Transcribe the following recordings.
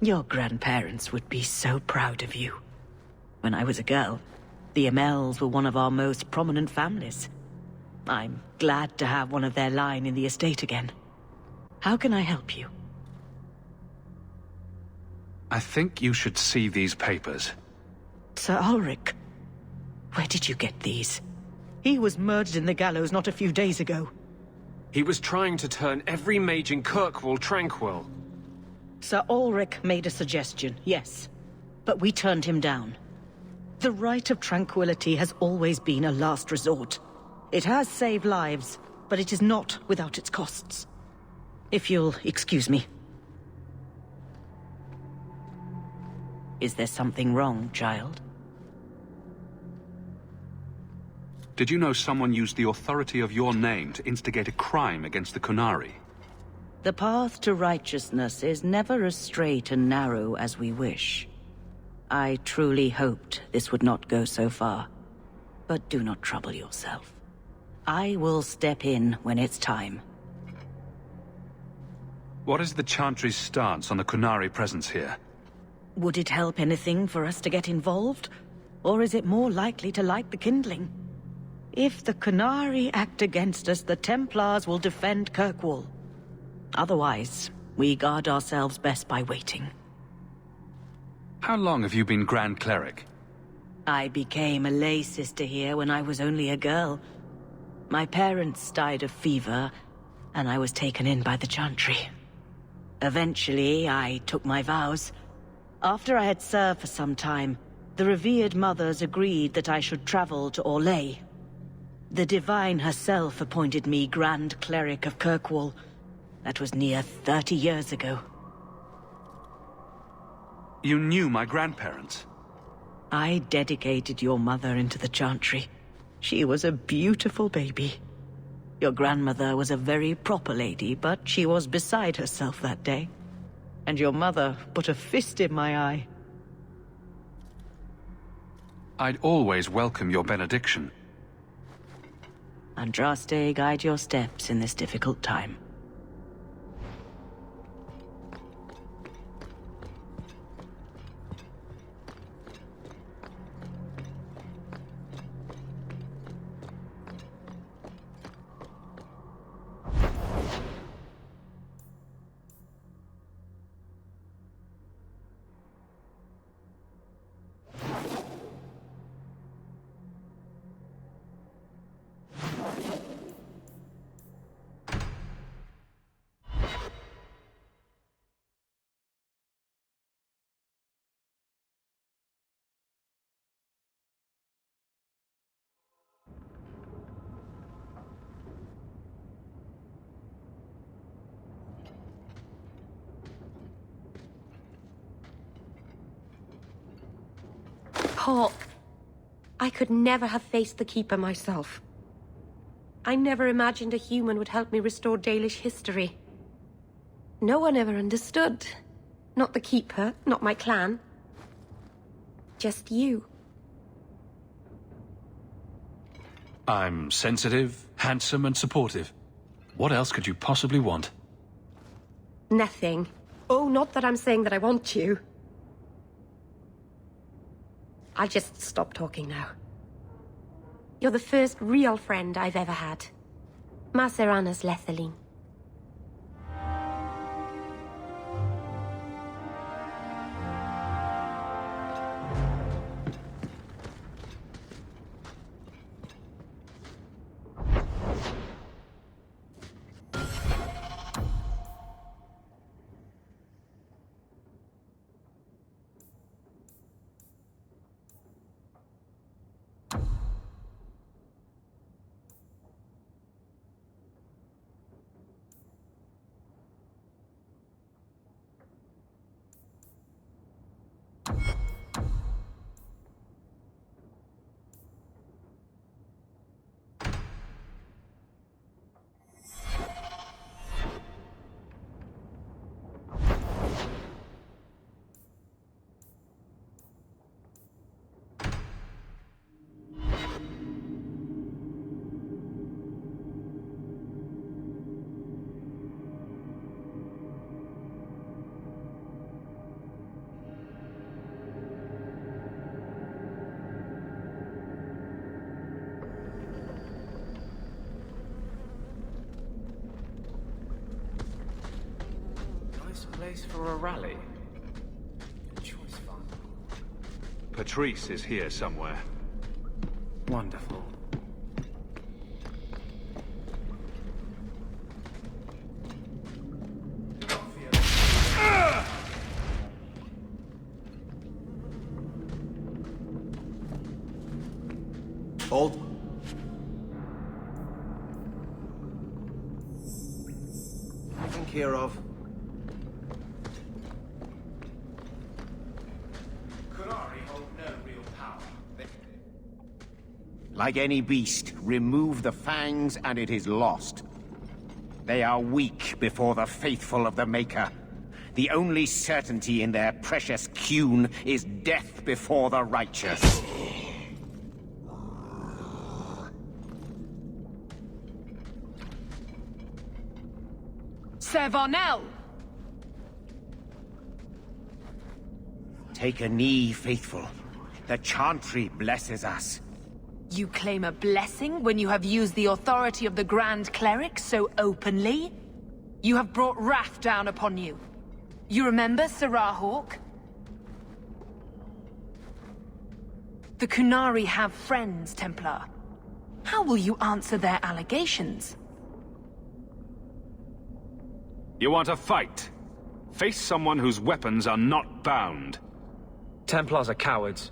Your grandparents would be so proud of you. When I was a girl, the Amels were one of our most prominent families. I'm glad to have one of their line in the estate again. How can I help you? I think you should see these papers. Sir Ulrich, where did you get these? He was murdered in the gallows not a few days ago. He was trying to turn every mage in Kirkwall tranquil. Sir Ulrich made a suggestion, yes. But we turned him down. The right of tranquility has always been a last resort. It has saved lives, but it is not without its costs. If you'll excuse me. Is there something wrong, child? Did you know someone used the authority of your name to instigate a crime against the Qunari? The path to righteousness is never as straight and narrow as we wish. I truly hoped this would not go so far. But do not trouble yourself. I will step in when it's time. What is the Chantry's stance on the Qunari presence here? Would it help anything for us to get involved? Or is it more likely to light the kindling? If the Qunari act against us, the Templars will defend Kirkwall. Otherwise, we guard ourselves best by waiting. How long have you been Grand Cleric? I became a lay sister here when I was only a girl. My parents died of fever, and I was taken in by the Chantry. Eventually, I took my vows. After I had served for some time, the revered mothers agreed that I should travel to Orlais. The Divine herself appointed me Grand Cleric of Kirkwall. That was near 30 years ago. You knew my grandparents? I dedicated your mother into the Chantry. She was a beautiful baby. Your grandmother was a very proper lady, but she was beside herself that day. And your mother put a fist in my eye. I'd always welcome your benediction. Andraste, guide your steps in this difficult time. Paul, I could never have faced the Keeper myself. I never imagined a human would help me restore Dalish history. No one ever understood. Not the Keeper, not my clan. Just you. I'm sensitive, handsome, and supportive. What else could you possibly want? Nothing. Oh, not that I'm saying that I want you. I'll just stop talking now. You're the first real friend I've ever had. Macerana's Lethaline. place for a rally? Good choice, Father. Patrice is here somewhere. Wonderful. Hold. Taken care of. Qunari hold no real power. Like any beast, remove the fangs and it is lost. They are weak before the faithful of the Maker. The only certainty in their precious Qun is death before the righteous. Sir Varnell! Take a knee, faithful. The Chantry blesses us. You claim a blessing when you have used the authority of the Grand Cleric so openly? You have brought wrath down upon you. You remember Serah Hawke? The Qunari have friends, Templar. How will you answer their allegations? You want a fight? Face someone whose weapons are not bound. Templars are cowards.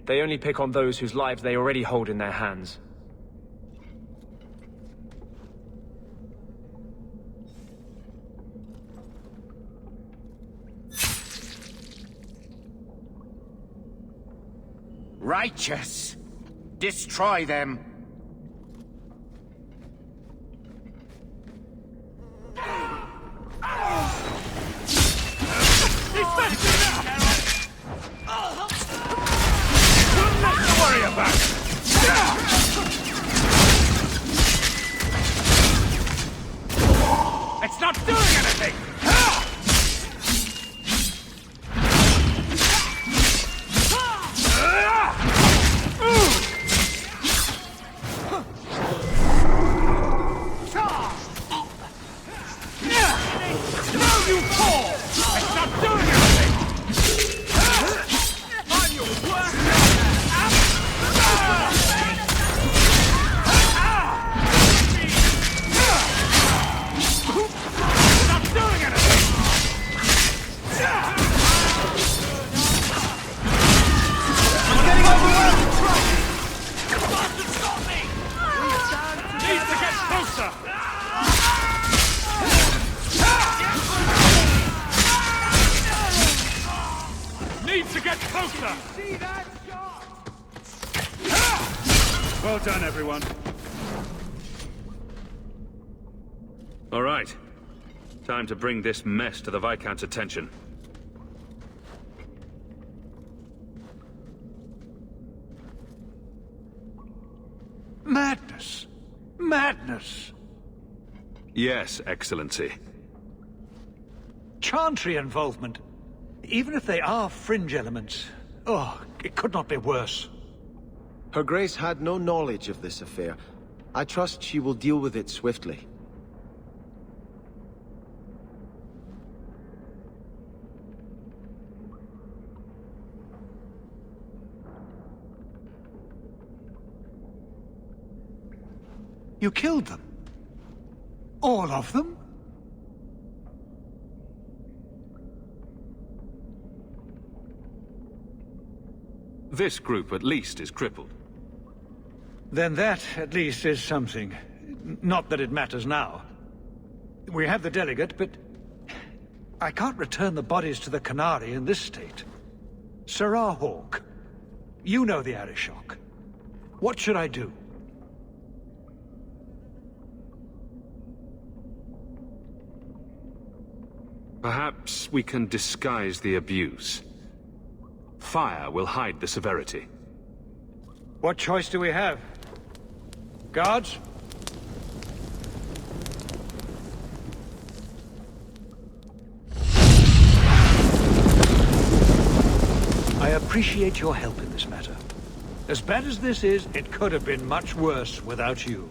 They only pick on those whose lives they already hold in their hands. Righteous! Destroy them! It's not doing anything! You fall! It's not doing anything! On your work! Not doing anything! I'm getting overwhelmed! Stop me! Needs to get closer! Needs to get closer! See that shot? Well done, everyone. All right. Time to bring this mess to the Viscount's attention. Madness! Madness! Yes, Excellency. Chantry involvement. Even if they are fringe elements, oh, it could not be worse. Her Grace had no knowledge of this affair. I trust she will deal with it swiftly. You killed them? All of them? This group, at least, is crippled. Then that, at least, is something. Not that it matters now. We have the delegate, but I can't return the bodies to the Qunari in this state. Serah Hawke, you know the Arishok. What should I do? Perhaps we can disguise the abuse. Fire will hide the severity. What choice do we have? Guards? I appreciate your help in this matter. As bad as this is, it could have been much worse without you.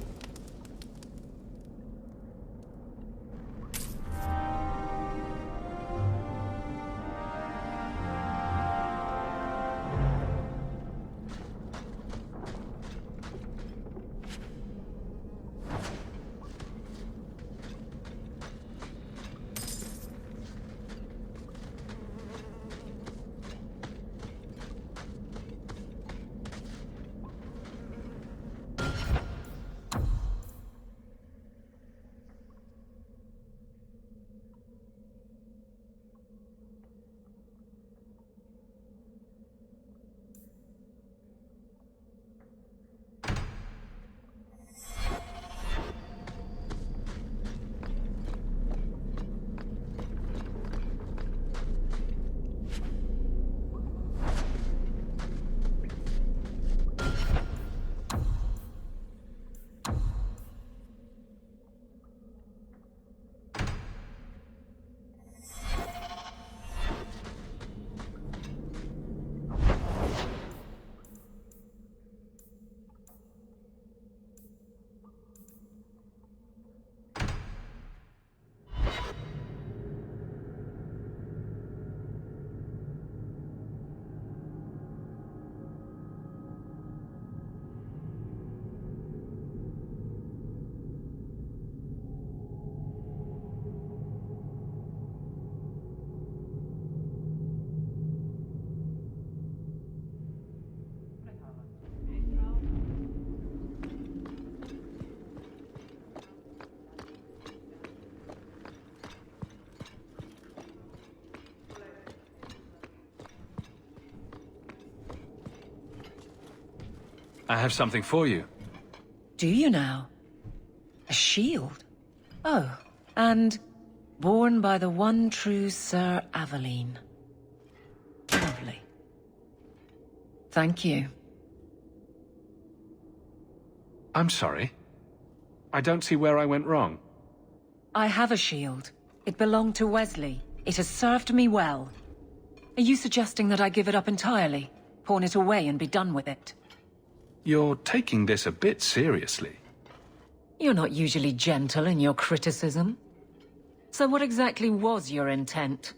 I have something for you. Do you now? A shield? Oh, and born by the one true Sir Aveline. Lovely. Thank you. I'm sorry. I don't see where I went wrong. I have a shield. It belonged to Wesley. It has served me well. Are you suggesting that I give it up entirely? Pawn it away and be done with it? You're taking this a bit seriously. You're not usually gentle in your criticism. So what exactly was your intent?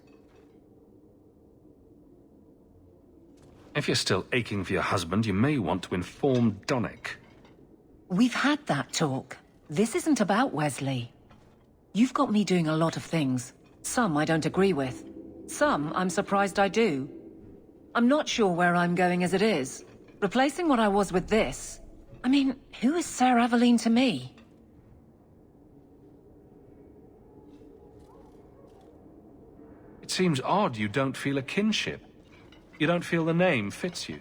If you're still aching for your husband, you may want to inform Donnic. We've had that talk. This isn't about Wesley. You've got me doing a lot of things. Some I don't agree with. Some I'm surprised I do. I'm not sure where I'm going as it is. Replacing what I was with this... I mean, who is Sir Aveline to me? It seems odd you don't feel a kinship. You don't feel the name fits you.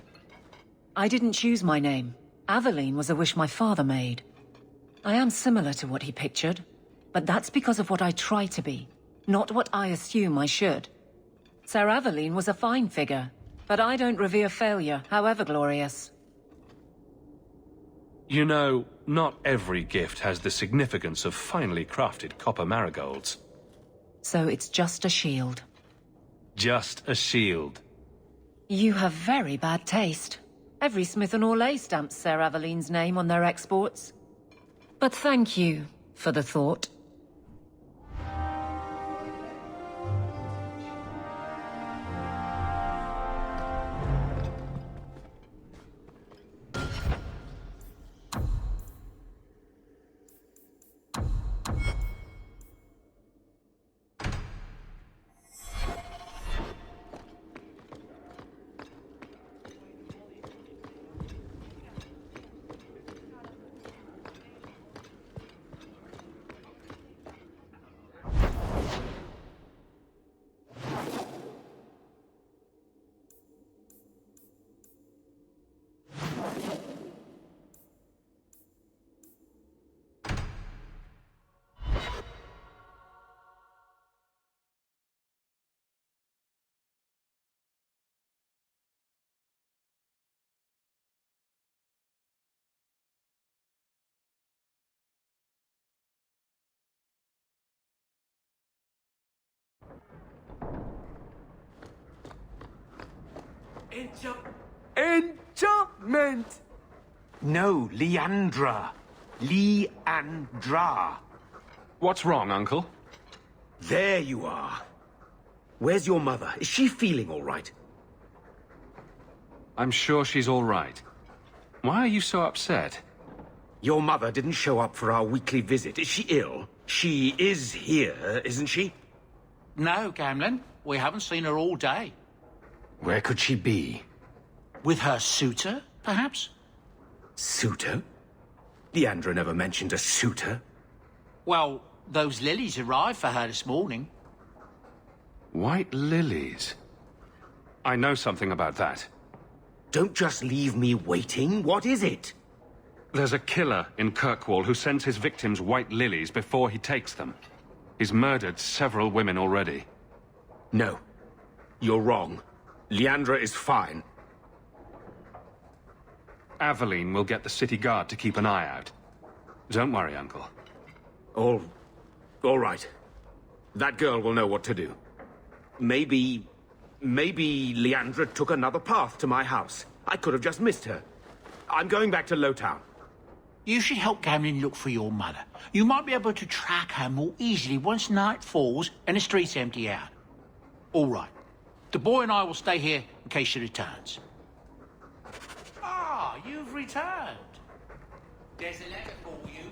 I didn't choose my name. Aveline was a wish my father made. I am similar to what he pictured, but that's because of what I try to be, not what I assume I should. Sir Aveline was a fine figure, but I don't revere failure, however glorious. You know, not every gift has the significance of finely crafted copper marigolds. So it's just a shield. Just a shield. You have very bad taste. Every Smith & Orlais stamps Sir Aveline's name on their exports. But thank you for the thought. Enchantment! No, Leandra. Leandra. What's wrong, Uncle? There you are. Where's your mother? Is she feeling all right? I'm sure she's all right. Why are you so upset? Your mother didn't show up for our weekly visit. Is she ill? She is here, isn't she? No, Gamlin. We haven't seen her all day. Where could she be? With her suitor, perhaps? Suitor? Leandra never mentioned a suitor. Well, those lilies arrived for her this morning. White lilies? I know something about that. Don't just leave me waiting. What is it? There's a killer in Kirkwall who sends his victims white lilies before he takes them. He's murdered several women already. No. You're wrong. Leandra is fine. Aveline will get the city guard to keep an eye out. Don't worry, Uncle. All right. That girl will know what to do. Maybe Leandra took another path to my house. I could have just missed her. I'm going back to Lowtown. You should help Gamlin look for your mother. You might be able to track her more easily once night falls and the streets empty out. All right. The boy and I will stay here in case she returns. Ah, you've returned. There's a letter for you.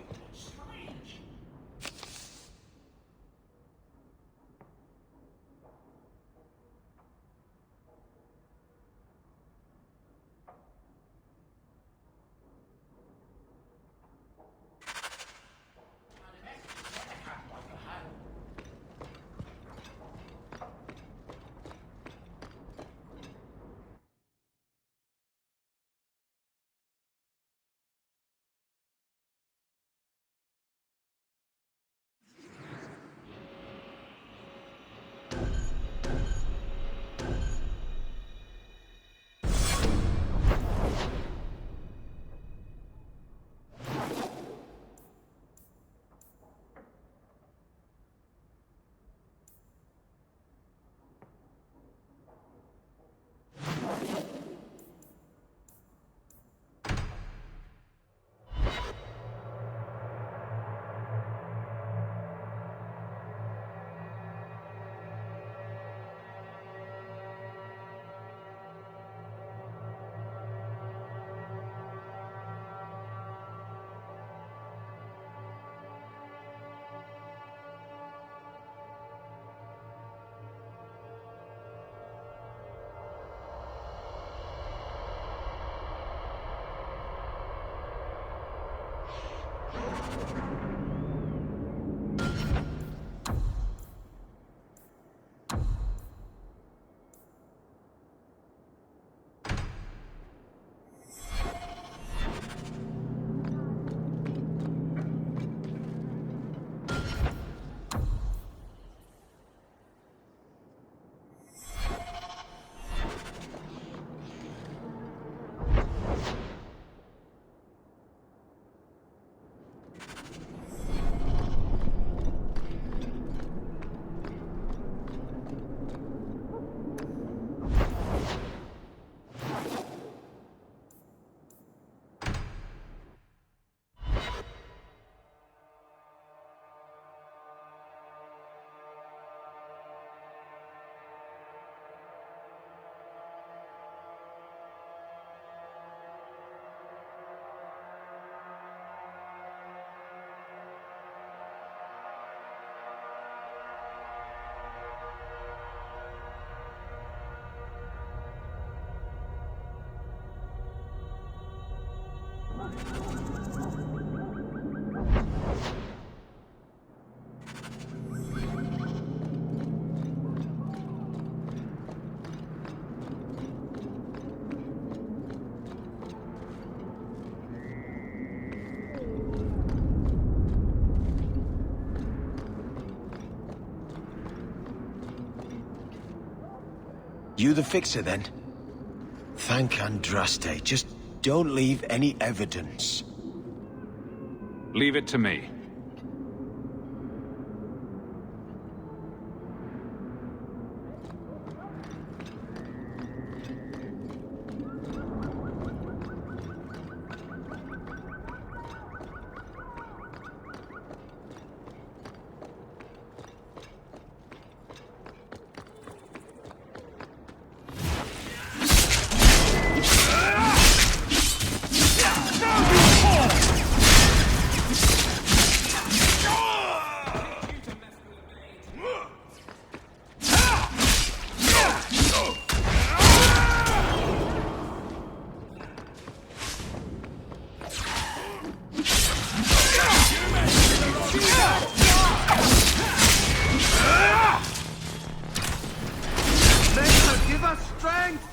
You the fixer, then? Thank Andraste. Just don't leave any evidence. Leave it to me. Give us strength!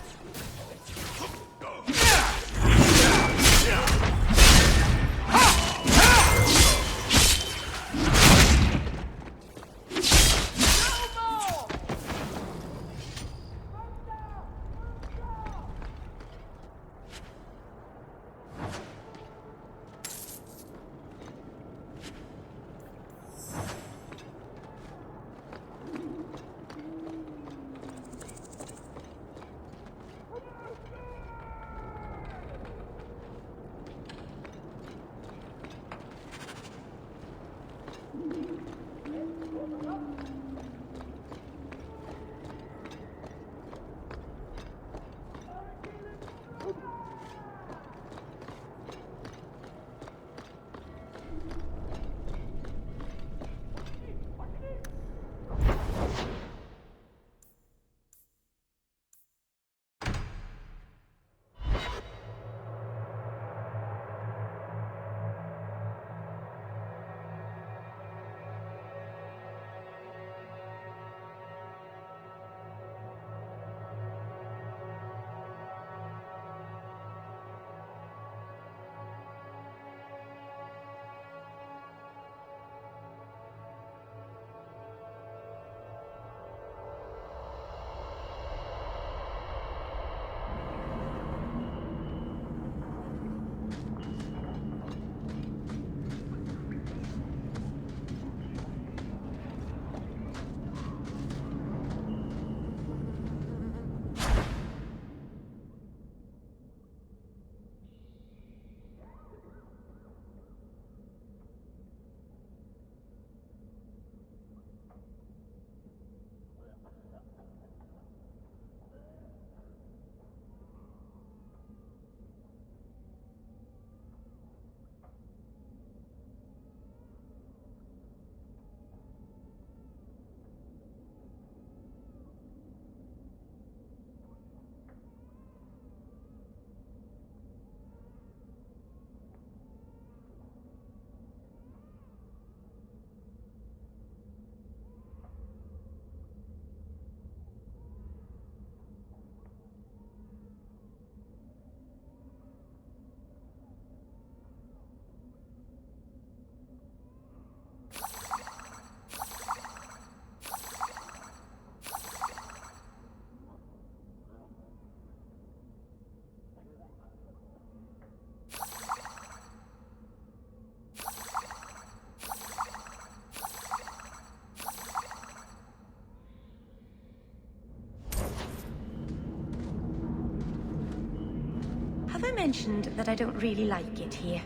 I mentioned that I don't really like it here?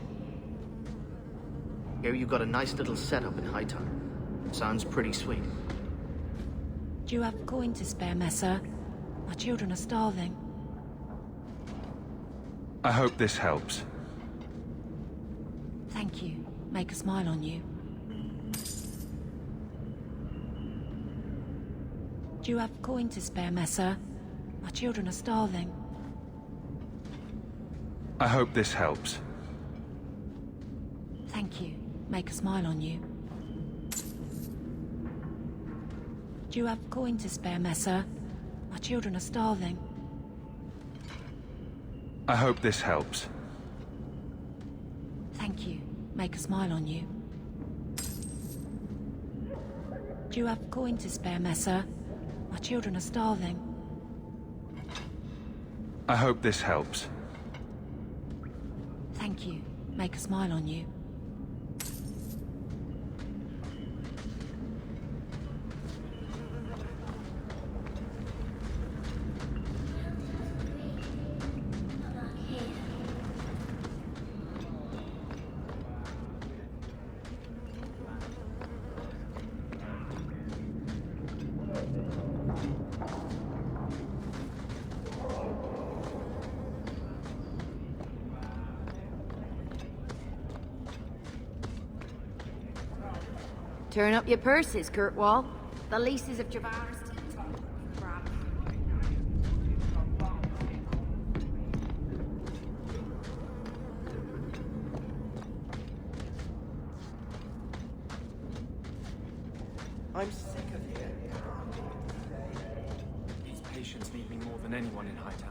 Here you've got a nice little setup in Hightown. Sounds pretty sweet. Do you have coin to spare, Messer? Our children are starving. I hope this helps. Thank you. Make a smile on you. Do you have coin to spare, Messer? Our children are starving. I hope this helps. Thank you. Make a smile on you. Do you have coin to spare, Messer? Our children are starving. I hope this helps. Thank you. Make a smile on you. Do you have coin to spare, Messer? Our children are starving. I hope this helps. Thank you. Make a smile on you. Turn up your purses, Kirkwall. The leases of Javaris. I'm sick of here. These patients need me more than anyone in Hightown.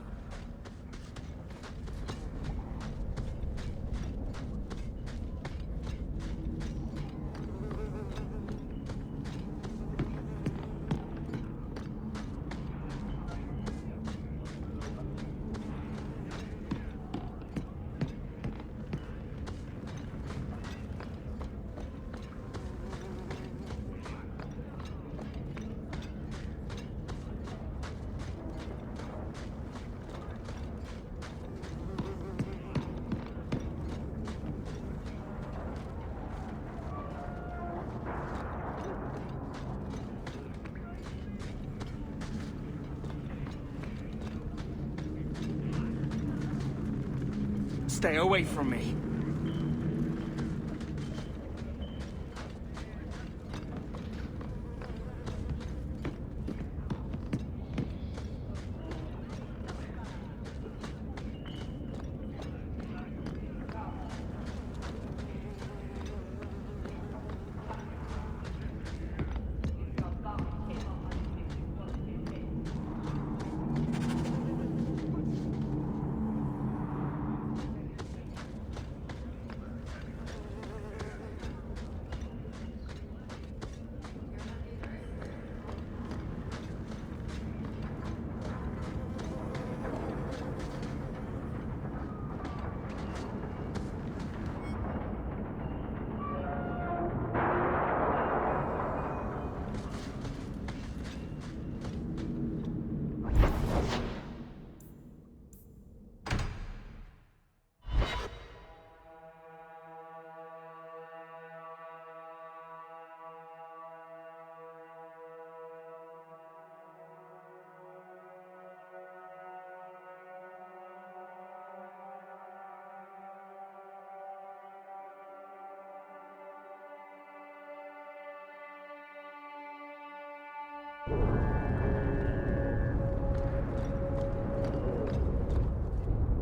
Stay away from me.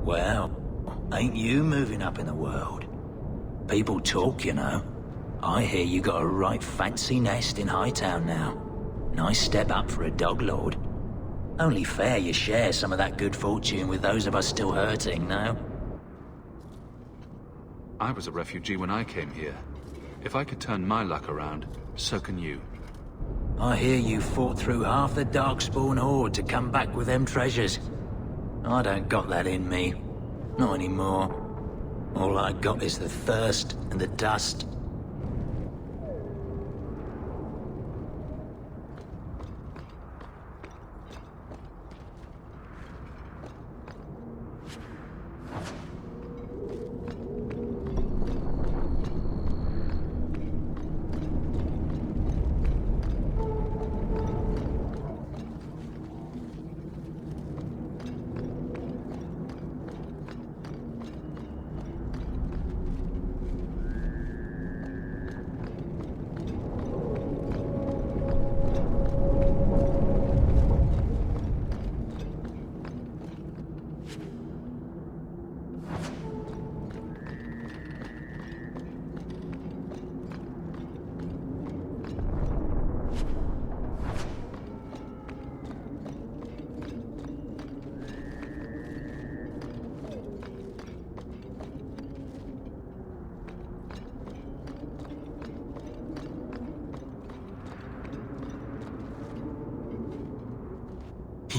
Well, ain't you moving up in the world? People talk, you know. I hear you got a right fancy nest in Hightown now. Nice step up for a dog lord. Only fair you share some of that good fortune with those of us still hurting, no? I was a refugee when I came here. If I could turn my luck around, so can you. I hear you fought through half the Darkspawn horde to come back with them treasures. I don't got that in me. Not anymore. All I got is the thirst and the dust.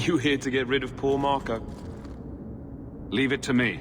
You here to get rid of poor Marco? Leave it to me.